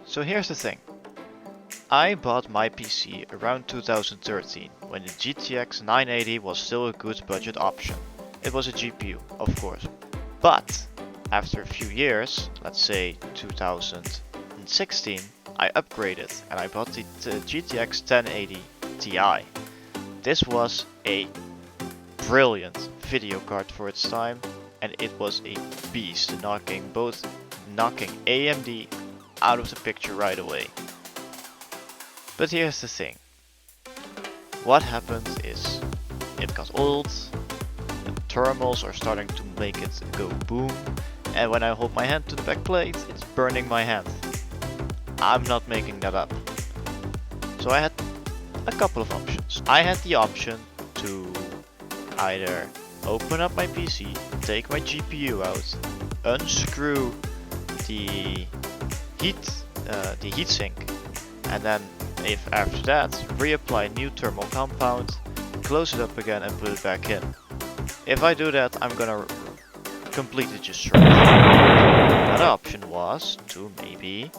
So here's the thing. I bought my PC around 2013 when the GTX 980 was still a good budget option. It was a GPU, of course. But after a few years, let's say 2016, I upgraded and I bought the GTX 1080 Ti. This was a brilliant video card for its time, and it was a beast, knocking AMD out of the picture right away. But here's the thing. What happened is it got old, the thermals are starting to make it go boom, and when I hold my hand to the back plate, it's burning my hand. I'm not making that up. So I had a couple of options. I had the option to either open up my PC, take my GPU out, unscrew the heatsink, and then if after that reapply new thermal compound, close it up again and put it back in. If I do that, I'm gonna completely destroy it. Another option was to maybe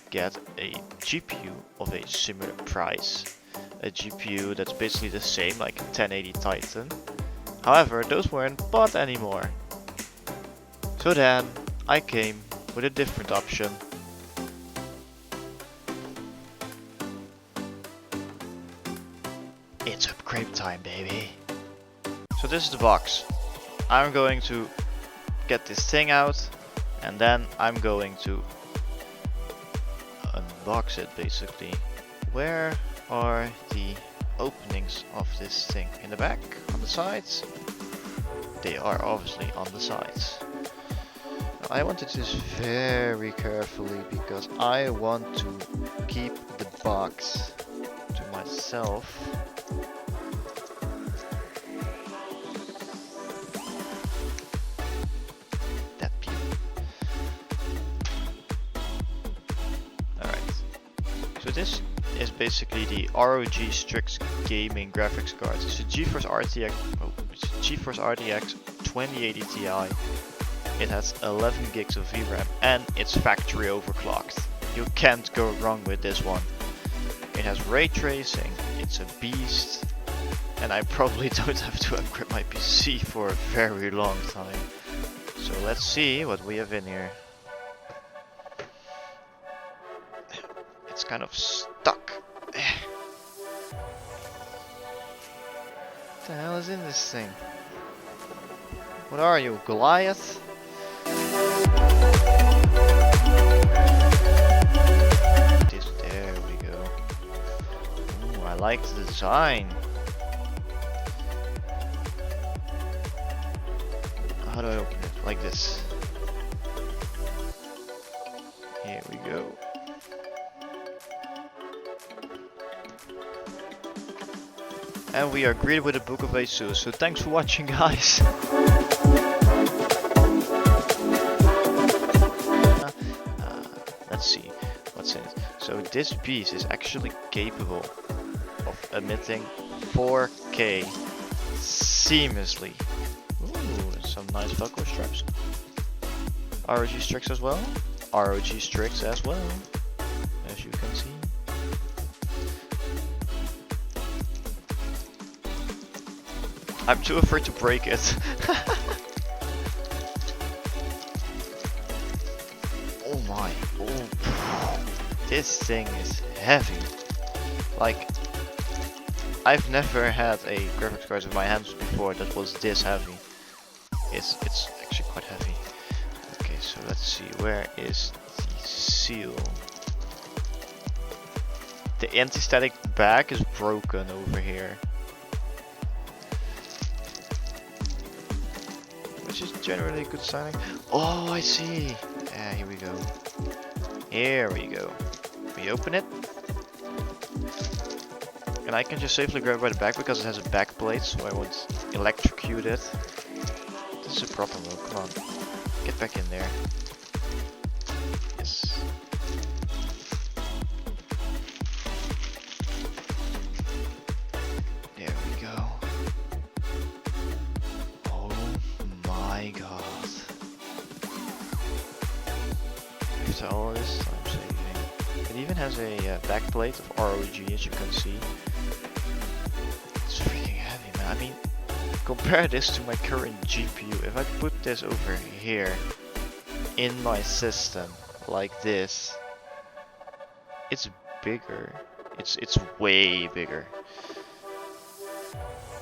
get a GPU of a similar price. A GPU that's basically the same, like a 1080 Titan. However, those weren't bought anymore. So then I came with a different option. It's upgrade time, baby. So this is the box. I'm going to get this thing out and then I'm going to unbox it basically. Where are the openings of this thing? In the back? On the sides? They are obviously on the sides. I want to do this very carefully because I want to keep the box to myself. That beauty. Alright. So this is basically the ROG STRIX gaming graphics card. It's a GeForce RTX 2080 Ti. It has 11 gigs of VRAM and it's factory overclocked. You can't go wrong with this one. It has ray tracing, it's a beast, and I probably don't have to upgrade my PC for a very long time. So let's see what we have in here. It's kind of stuck. What the hell is in this thing? What are you, Goliath? There we go. Ooh, I like the design. How do I open it? Like this. Here we go. And we are greeted with a book of ASUS. So thanks for watching, guys. Let's see what's in it. So this piece is actually capable of emitting 4K seamlessly. Ooh, there's some nice Velcro straps. ROG STRIX as well. ROG STRIX as well, as you can see. I'm too afraid to break it. Oh my, oh, this thing is heavy. Like, I've never had a graphics card in my hands before that was this heavy. It's actually quite heavy. Okay, so let's see, where is the seal? The anti-static back is broken over here. Which is generally a good sign. Oh, I see. Yeah, here we go. Here we go. We open it. And I can just safely grab it by the back because it has a back plate, so I won't electrocute it. This is a proper move, come on. Get back in there. Yes. There we go. Oh my god. After all this time saving, It even has a backplate of ROG, as you can see. It's freaking heavy, man. I mean, compare this to my current GPU. If I put this over here in my system like this, it's bigger. It's way bigger.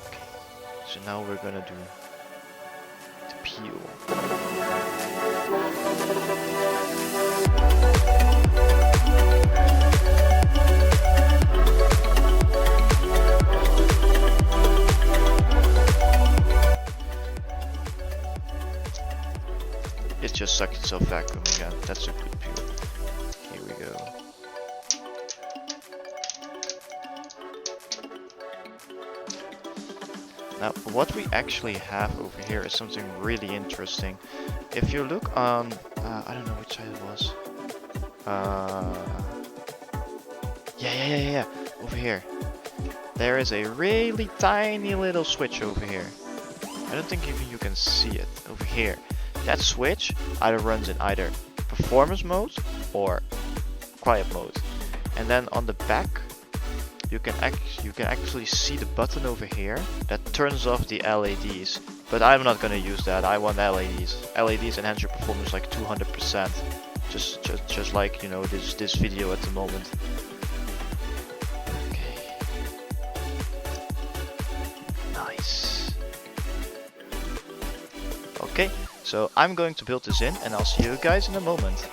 Okay, so now we're gonna do the peel. It just sucked itself vacuum again. That's a good peel. Here we go. Now, what we actually have over here is something really interesting. If you look on, I don't know which side it was. Yeah. Over here. There is a really tiny little switch over here. I don't think even you can see it over here. That switch either runs in either performance mode or quiet mode. And then on the back, you can actually see the button over here that turns off the LEDs. But I'm not gonna use that. I want LEDs. LEDs enhance your performance like 200%. Just like, you know, this video at the moment. Okay. Nice. Okay. So I'm going to build this in, and I'll see you guys in a moment.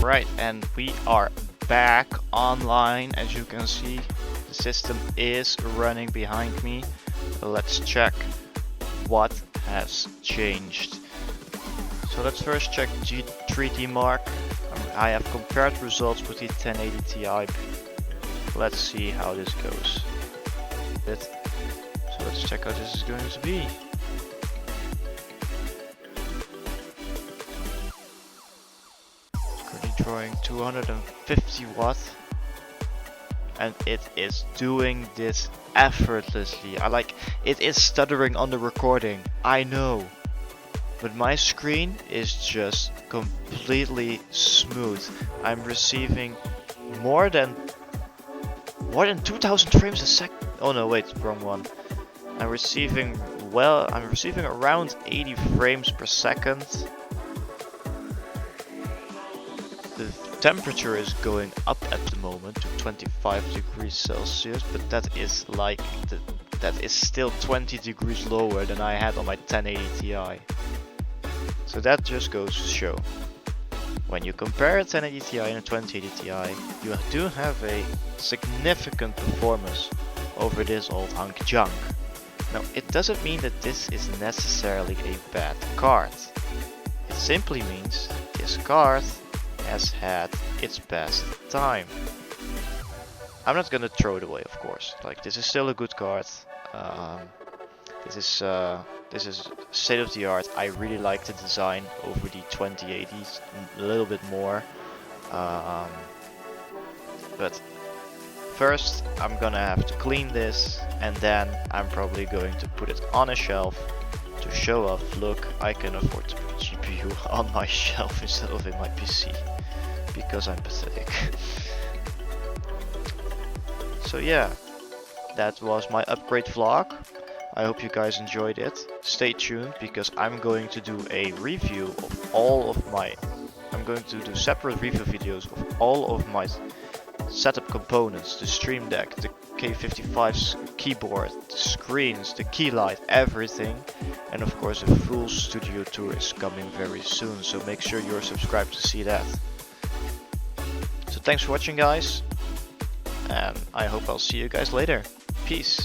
Right, and we are back online. As you can see, the system is running behind me. Let's check what has changed. So let's first check G3D Mark. I have compared results with the 1080 Ti. Let's see how this goes. So let's check how this is going to be. Currently drawing 250 watts, and it is doing this effortlessly. It is stuttering on the recording, I know, but my screen is just completely smooth. I'm receiving more than 2000 frames a second. Oh no, wait, wrong one. I'm receiving around 80 frames per second. The temperature is going up at the moment to 25 degrees Celsius, but that is still 20 degrees lower than I had on my 1080 Ti. So that just goes to show When you compare a 1080 Ti and a 2080 Ti, you do have a significant performance over this old hunk junk. Now, it doesn't mean that this is necessarily a bad card. It simply means this card has had its best time. I'm not gonna throw it away, of course. Like, this is still a good card. This is state of the art. I really like the design over the 2080s a little bit more. But first I'm gonna have to clean this, and then I'm probably going to put it on a shelf to show off, look, I can afford to put GPU on my shelf instead of in my PC, because I'm pathetic. So yeah, that was my upgrade vlog. I hope you guys enjoyed it. Stay tuned, because I'm going to do a review of all of my... I'm going to do separate review videos of all of my setup components, the Stream Deck, the K55's keyboard, the screens, the key light, everything. And of course a full studio tour is coming very soon, so make sure you're subscribed to see that. So thanks for watching, guys, and I hope I'll see you guys later. Peace.